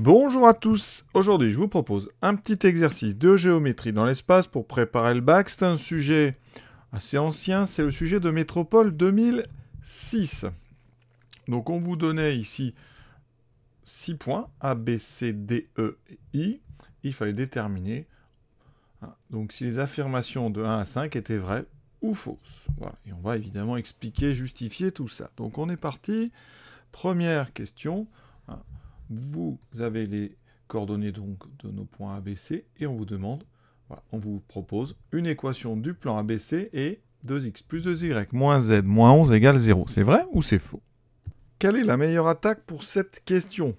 Bonjour à tous, aujourd'hui je vous propose un petit exercice de géométrie dans l'espace pour préparer le bac. C'est un sujet assez ancien, c'est le sujet de Métropole 2006. Donc on vous donnait ici 6 points, A, B, C, D, E et I. Il fallait déterminer donc si les affirmations de 1 à 5 étaient vraies ou fausses. Voilà. Et on va évidemment expliquer, justifier tout ça. Donc on est parti. Première question. Vous avez les coordonnées donc de nos points ABC et on vous demande, voilà, on vous propose une équation du plan ABC et 2x plus 2y moins z moins 11 égale 0. C'est vrai ou c'est faux? Quelle est la meilleure attaque pour cette question?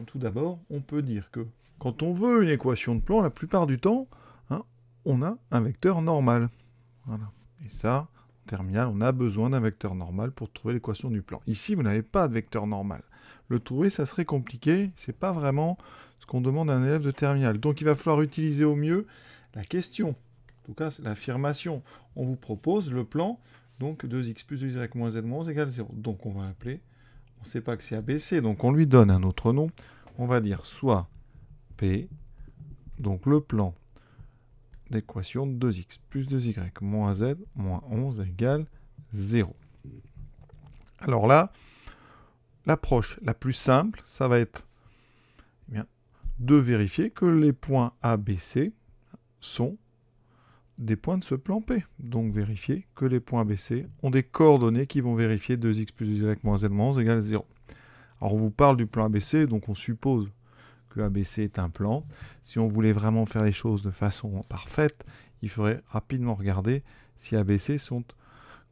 Tout d'abord, on peut dire que quand on veut une équation de plan, la plupart du temps, on a un vecteur normal. Voilà. Et ça, en terminale, on a besoin d'un vecteur normal pour trouver l'équation du plan. Ici, vous n'avez pas de vecteur normal. Le trouver, ça serait compliqué. C'est pas vraiment ce qu'on demande à un élève de terminale. Donc, il va falloir utiliser au mieux la question. En tout cas, c'est l'affirmation. On vous propose le plan, donc 2x plus 2y moins z moins 11 égale 0. Donc, on va l'appeler, on ne sait pas que c'est ABC, donc on lui donne un autre nom. On va dire soit P, donc le plan d'équation de 2x plus 2y moins z moins 11 égale 0. Alors là, l'approche la plus simple, ça va être de vérifier que les points A, B, C sont des points de ce plan P. Donc vérifier que les points B, C ont des coordonnées qui vont vérifier 2x plus 2y moins z moins 11 égale 0. Alors on vous parle du plan ABC, donc on suppose que ABC est un plan. Si on voulait vraiment faire les choses de façon parfaite, il faudrait rapidement regarder si ABC sont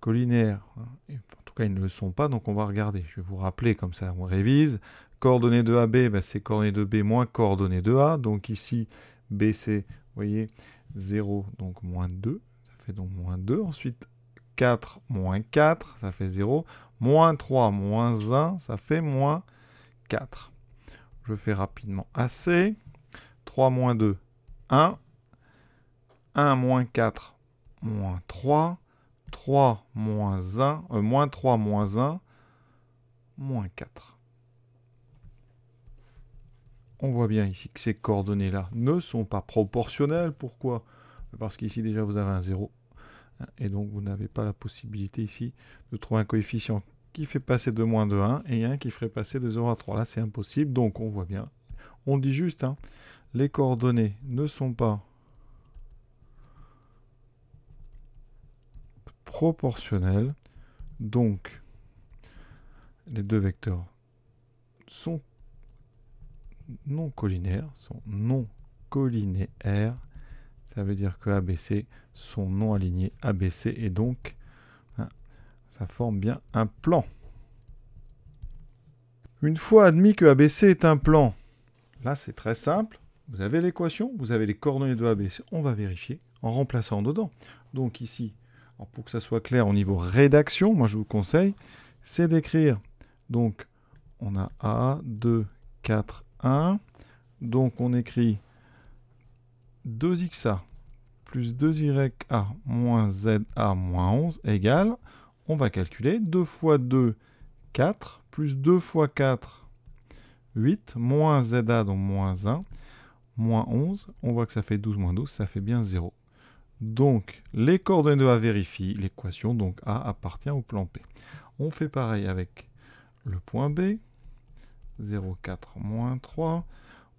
collinaires. En tout cas, ils ne le sont pas, donc on va regarder. Je vais vous rappeler, comme ça on révise. Coordonnées de AB, c'est coordonnées de B moins coordonnées de A. Donc ici, BC, vous voyez, 0, donc moins 2. Ça fait donc moins 2. Ensuite, 4 moins 4, ça fait 0. Moins 3 moins 1, ça fait moins 4. Je fais rapidement AC. 3 moins 2, 1. 1 moins 4, moins 3. 3 moins 1, moins 3 moins 1, moins 4. On voit bien ici que ces coordonnées-là ne sont pas proportionnelles. Pourquoi? Parce qu'ici déjà vous avez un 0. Et donc vous n'avez pas la possibilité ici de trouver un coefficient qui fait passer de moins de 1 et un qui ferait passer de 0 à 3. Là c'est impossible, donc on voit bien. On dit juste, les coordonnées ne sont pas proportionnelles, donc les deux vecteurs sont non collinaires, ça veut dire que ABC sont non alignés ABC et donc ça forme bien un plan. Une fois admis que ABC est un plan, là c'est très simple, vous avez l'équation, vous avez les coordonnées de ABC, on va vérifier en remplaçant dedans. Donc ici, alors pour que ça soit clair au niveau rédaction, moi je vous conseille, c'est d'écrire, donc on a A, 2, 4, 1, donc on écrit 2xa plus 2ya moins za moins 11 égale, on va calculer 2 fois 2, 4, plus 2 fois 4, 8, moins za, donc moins 1, moins 11, on voit que ça fait 12 moins 12, ça fait bien 0. Donc, les coordonnées de A vérifient l'équation, donc A appartient au plan P. On fait pareil avec le point B, 0, 4, moins 3.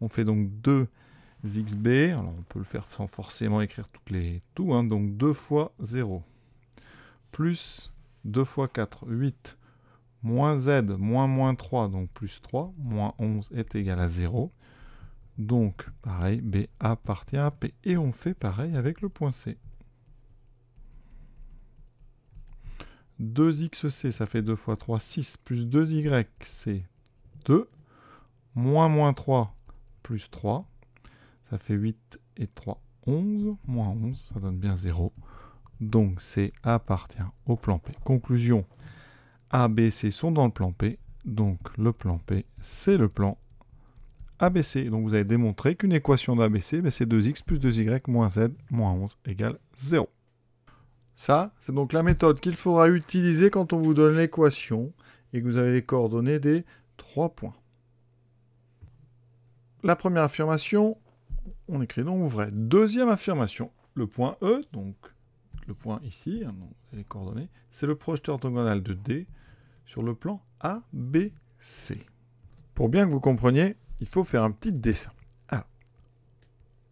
On fait donc 2xb, alors on peut le faire sans forcément écrire tout, donc 2 fois 0, plus 2 fois 4, 8, moins z, moins 3, donc plus 3, moins 11 est égal à 0. Donc, pareil, B appartient à P. Et on fait pareil avec le point C. 2xc, ça fait 2 fois 3, 6, plus 2y, c'est 2. Moins 3, plus 3, ça fait 8 et 3, 11. Moins 11, ça donne bien 0. Donc, C appartient au plan P. Conclusion, A, B, C sont dans le plan P. Donc, le plan P, c'est le plan ABC. Donc vous avez démontré qu'une équation d'ABC, c'est 2x plus 2y moins z moins 11 égale 0. Ça, c'est donc la méthode qu'il faudra utiliser quand on vous donne l'équation et que vous avez les coordonnées des 3 points. la première affirmation, on écrit donc vrai. Deuxième affirmation, le point E, donc le point ici, hein, donc les coordonnées, c'est le projeté orthogonal de D sur le plan ABC. Pour bien que vous compreniez, il faut faire un petit dessin. Alors,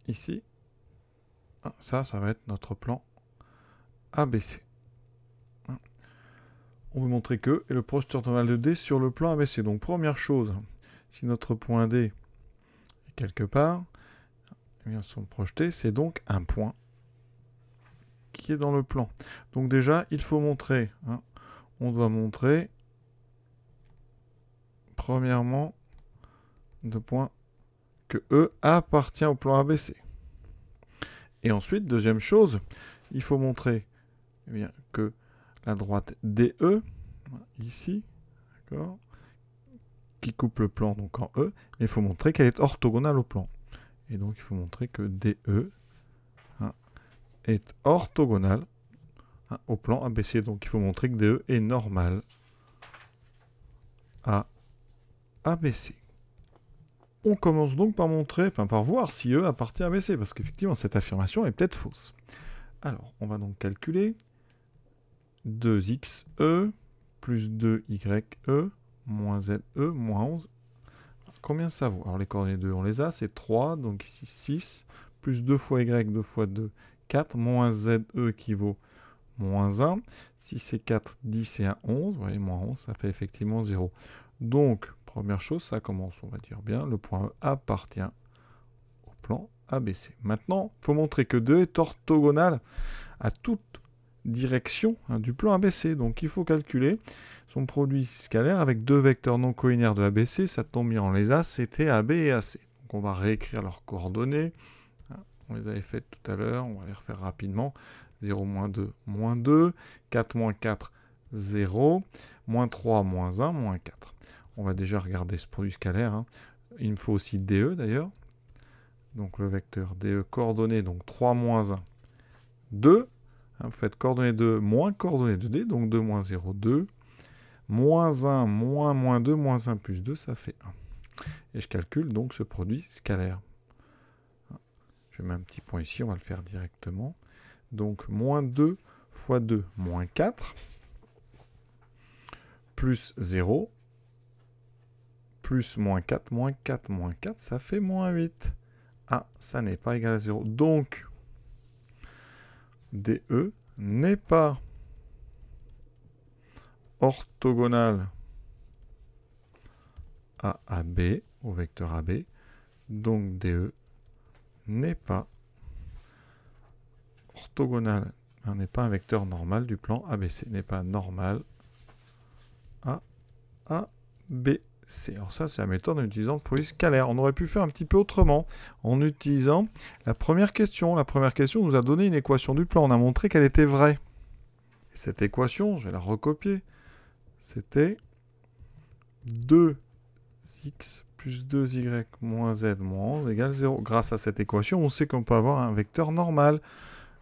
ici, ça va être notre plan ABC. On veut montrer que et le projeté orthogonal de D sur le plan ABC. Donc, première chose, si notre point D est quelque part, eh bien, son projeté, c'est donc un point qui est dans le plan. Donc déjà, il faut montrer, on doit montrer, premièrement, que E appartient au plan ABC. Et ensuite, deuxième chose, il faut montrer que la droite DE, ici, d'accord, qui coupe le plan donc en E, il faut montrer qu'elle est orthogonale au plan. Et donc, il faut montrer que DE est orthogonale au plan ABC. Donc, il faut montrer que DE est normal à ABC. On commence donc par montrer, par voir si E appartient à ABC, parce qu'effectivement, cette affirmation est peut-être fausse. Alors, on va donc calculer 2xe plus 2ye moins ze moins 11. Combien ça vaut? Alors, les coordonnées 2, on les a, c'est 3, donc ici 6, plus 2 fois y, 2 fois 2, 4, moins ze qui vaut moins 1. Si c'est 4, 10 et 1, 11. Vous voyez, moins 11, ça fait effectivement 0. Donc, première chose, ça commence, on va dire bien, le point E appartient au plan ABC. Maintenant, il faut montrer que 2 est orthogonal à toute direction du plan ABC. Donc, il faut calculer son produit scalaire avec deux vecteurs non collinaires de ABC. Ça tombe bien, on les a, c'était AB et AC. Donc, on va réécrire leurs coordonnées. On les avait faites tout à l'heure, on va les refaire rapidement. 0, moins 2, 4, moins 4, 0, moins 3, moins 1, moins 4. On va déjà regarder ce produit scalaire. Il me faut aussi DE d'ailleurs. Donc le vecteur DE coordonnées, donc 3 moins 1, 2. Vous faites coordonnées 2 moins coordonnées de D, donc 2 moins 0, 2. Moins 1 moins 2, moins 1 plus 2, ça fait 1. Et je calcule donc ce produit scalaire. Je mets un petit point ici, on va le faire directement. Donc, moins 2 fois 2, moins 4, plus 0, plus moins 4, moins 4, moins 4, ça fait moins 8. Ah, ça n'est pas égal à 0. Donc, DE n'est pas orthogonal à AB, au vecteur AB. Donc, DE n'est pas orthogonal, n'est pas un vecteur normal du plan ABC, n'est pas normal à ABC. Alors ça, c'est la méthode en utilisant le produit scalaire. On aurait pu faire un petit peu autrement, en utilisant la première question. La première question nous a donné une équation du plan. On a montré qu'elle était vraie. Et cette équation, je vais la recopier, c'était 2x plus 2y moins z moins 11 égale 0. Grâce à cette équation, on sait qu'on peut avoir un vecteur normal.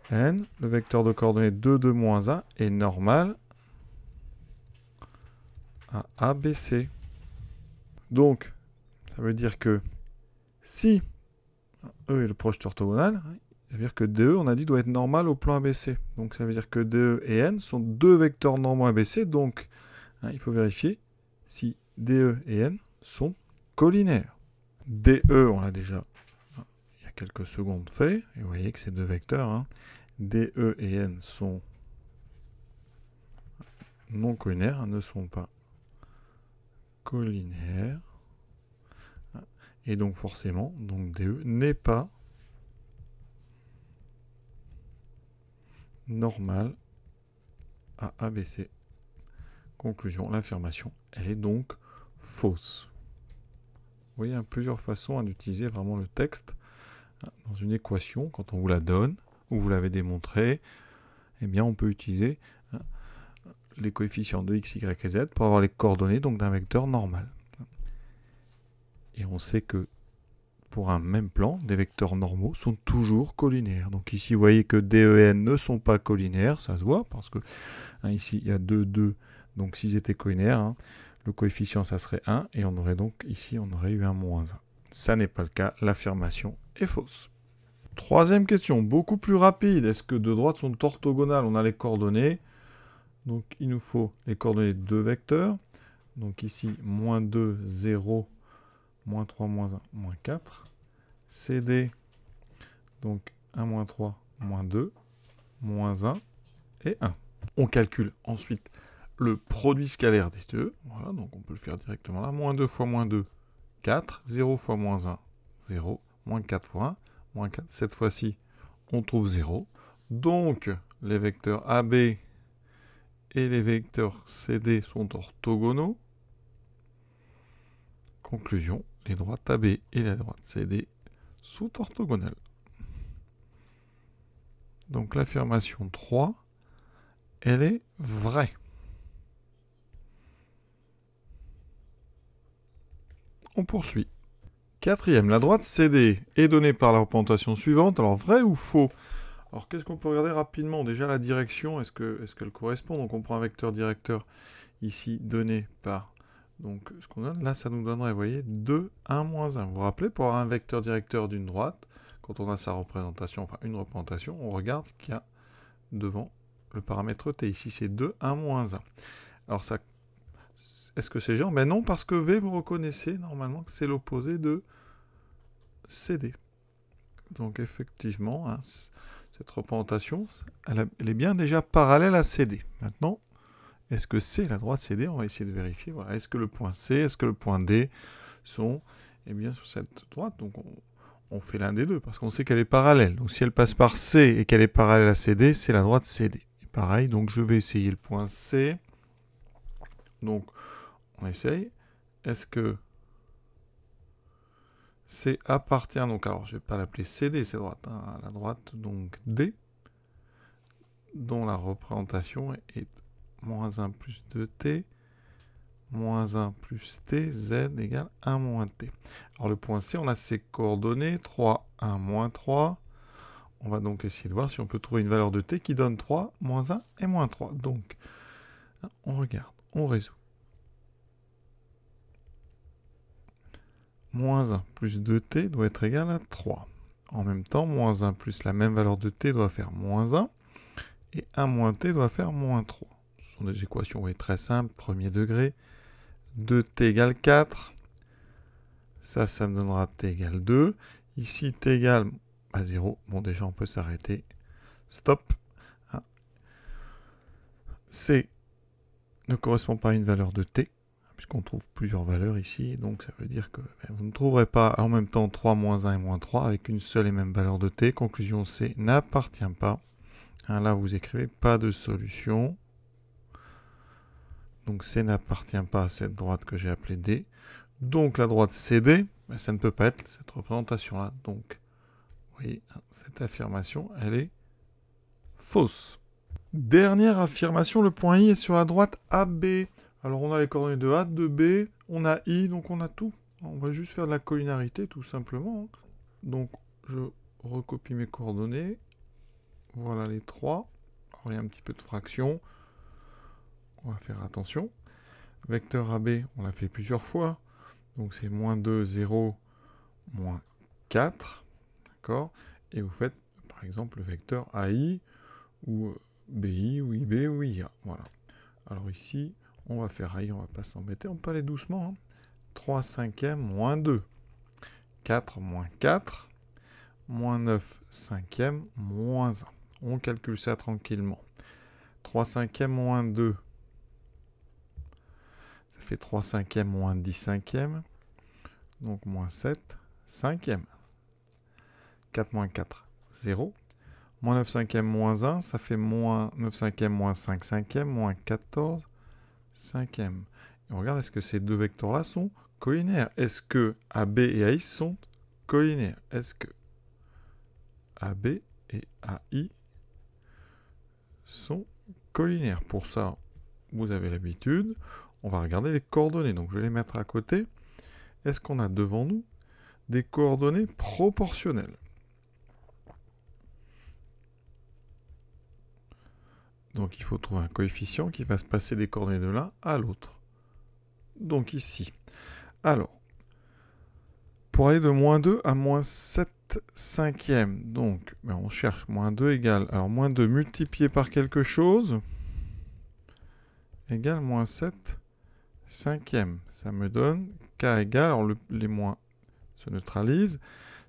N, le vecteur de coordonnées 2, 2, moins 1, est normal à ABC. Donc, ça veut dire que si E est le projeté orthogonal, ça veut dire que DE, on a dit, doit être normal au plan ABC. Donc, ça veut dire que DE et N sont deux vecteurs normaux ABC. Donc, il faut vérifier si DE et N sont collinaires. DE, on l'a déjà, il y a quelques secondes fait. Et vous voyez que ces deux vecteurs, DE et N sont non collinaires, ne sont pas collinaires. Et donc forcément, donc DE n'est pas normal à ABC. Conclusion, l'affirmation, elle est donc fausse. Vous voyez, il y a plusieurs façons d'utiliser vraiment le texte dans une équation. Quand on vous la donne, ou vous l'avez démontré, eh bien on peut utiliser les coefficients de x, y et z pour avoir les coordonnées donc d'un vecteur normal. Et on sait que pour un même plan, des vecteurs normaux sont toujours collinaires. Donc ici, vous voyez que D, E et N ne sont pas collinaires, ça se voit, parce que ici, il y a 2, 2, donc s'ils étaient collinaires, le coefficient, ça serait 1, et on aurait donc, ici, on aurait eu un moins 1. Ça n'est pas le cas, l'affirmation est fausse. Troisième question, beaucoup plus rapide. Est-ce que deux droites sont orthogonales? On a les coordonnées. Donc il nous faut les coordonnées de deux vecteurs. Donc ici, moins 2, 0, moins 3, moins 1, moins 4. CD, donc 1, moins 3, moins 2, moins 1 et 1. On calcule ensuite le produit scalaire des deux. Voilà, donc on peut le faire directement là. Moins 2 fois moins 2, 4. 0 fois moins 1, 0. Moins 4 fois 1, moins 4. Cette fois-ci, on trouve 0. Donc, les vecteurs AB et les vecteurs CD sont orthogonaux. Conclusion, les droites AB et la droite CD sont orthogonales. Donc l'affirmation 3, elle est vraie. On poursuit. Quatrième, la droite CD est donnée par la représentation suivante. Alors, vrai ou faux? Alors, qu'est-ce qu'on peut regarder rapidement? Déjà, la direction, est-ce qu'elle correspond? Donc, on prend un vecteur directeur ici donné par... Donc, ce qu'on donne, là, ça nous donnerait, vous voyez, 2, 1, moins 1. Vous vous rappelez, pour avoir un vecteur directeur d'une droite, quand on a sa représentation, enfin une représentation, on regarde ce qu'il y a devant le paramètre t. Ici, c'est 2, 1, moins 1. Alors, ça... Est-ce que c'est géant? Ben non, parce que V, vous reconnaissez normalement que c'est l'opposé de CD. Donc effectivement, hein, cette représentation, elle est bien déjà parallèle à CD. Maintenant, est-ce que c'est la droite CD? On va essayer de vérifier. Voilà. Est-ce que le point C, est-ce que le point D sont bien sur cette droite? Donc on fait l'un des deux, parce qu'on sait qu'elle est parallèle. Donc si elle passe par C et qu'elle est parallèle à CD, c'est la droite CD. Et pareil, donc je vais essayer le point C. Donc on essaye. Est-ce que C appartient, donc alors je ne vais pas l'appeler CD, c'est droite, hein, à la droite, donc D, dont la représentation est moins 1 plus 2T, moins 1 plus T, Z égale 1 moins T. Alors le point C, on a ses coordonnées, 3, 1, moins 3. On va donc essayer de voir si on peut trouver une valeur de T qui donne 3, moins 1 et moins 3. Donc, on regarde, on résout. Moins 1 plus 2t doit être égal à 3. En même temps, moins 1 plus la même valeur de t doit faire moins 1. Et 1 moins t doit faire moins 3. Ce sont des équations, vous voyez, très simples, premier degré. 2t égale 4. Ça me donnera t égale 2. Ici, t égale 0. Bon, déjà, on peut s'arrêter. Stop. C ne correspond pas à une valeur de t, puisqu'on trouve plusieurs valeurs ici, donc ça veut dire que vous ne trouverez pas en même temps 3, moins 1 et moins 3 avec une seule et même valeur de t. Conclusion, C n'appartient pas. Hein, là, vous écrivez pas de solution. Donc C n'appartient pas à cette droite que j'ai appelée D. Donc la droite CD, ça ne peut pas être cette représentation-là. Donc, vous voyez, cette affirmation, elle est fausse. Dernière affirmation, le point I est sur la droite AB. Alors on a les coordonnées de A, de B, on a I, donc on a tout. On va juste faire de la collinarité tout simplement. Donc je recopie mes coordonnées. Voilà les trois. Alors il y a un petit peu de fraction. On va faire attention. Vecteur AB, on l'a fait plusieurs fois. Donc c'est moins 2, 0, moins 4. D'accord? Et vous faites par exemple le vecteur AI ou BI ou IB ou IA. Voilà. Alors ici, on va faire AI, on va pas s'embêter, on peut aller doucement. Hein. 3 cinquièmes moins 2. 4 moins 4. Moins 9 cinquièmes moins 1. On calcule ça tranquillement. 3 cinquièmes moins 2. Ça fait 3 cinquièmes moins 10 cinquièmes. Donc moins 7 cinquièmes. 4 moins 4, 0. Moins 9 cinquièmes moins 1, ça fait moins 9 cinquièmes moins 5 cinquièmes, moins 14 cinquièmes. Et on regarde, est-ce que ces deux vecteurs-là sont collinaires? Est-ce que AB et AI sont collinaires? Est-ce que AB et AI sont collinaires? Pour ça, vous avez l'habitude. On va regarder les coordonnées. Donc, je vais les mettre à côté. Est-ce qu'on a devant nous des coordonnées proportionnelles? Donc il faut trouver un coefficient qui va se passer des coordonnées de l'un à l'autre. Donc ici. Alors, 3 cinquièmes moins 2, pour aller de moins 2 à moins 7 cinquièmes. Donc, on cherche moins 2 égale... Alors, moins 2 multiplié par quelque chose égale moins 7 cinquièmes. Ça me donne k égale... Alors, les moins se neutralisent.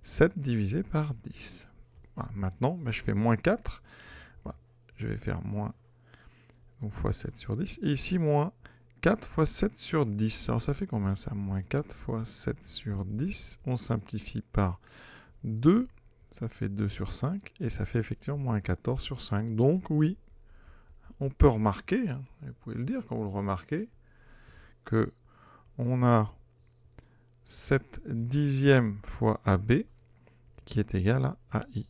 7 divisé par 10. Voilà. Maintenant, je fais moins 4. Voilà. Je vais faire moins... Donc, fois 7 sur 10. Et ici, moins 4 fois 7 sur 10. Alors, ça fait combien ça? Moins 4 fois 7 sur 10. On simplifie par 2. Ça fait 2 sur 5. Et ça fait effectivement moins 14 sur 5. Donc, oui, on peut remarquer, hein, vous pouvez le dire quand vous le remarquez, que on a 7 dixièmes fois AB qui est égal à AI.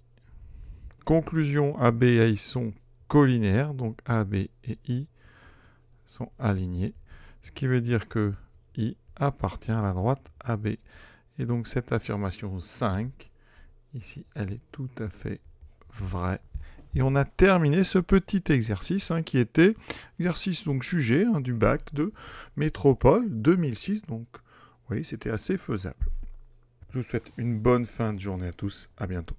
Conclusion, AB et AI sont collinéaires, donc AB et I sont alignés, ce qui veut dire que I appartient à la droite AB. Et donc cette affirmation 5, ici, elle est tout à fait vraie. Et on a terminé ce petit exercice qui était exercice donc jugé du bac de Métropole 2006. Donc, vous voyez, c'était assez faisable. Je vous souhaite une bonne fin de journée à tous. À bientôt.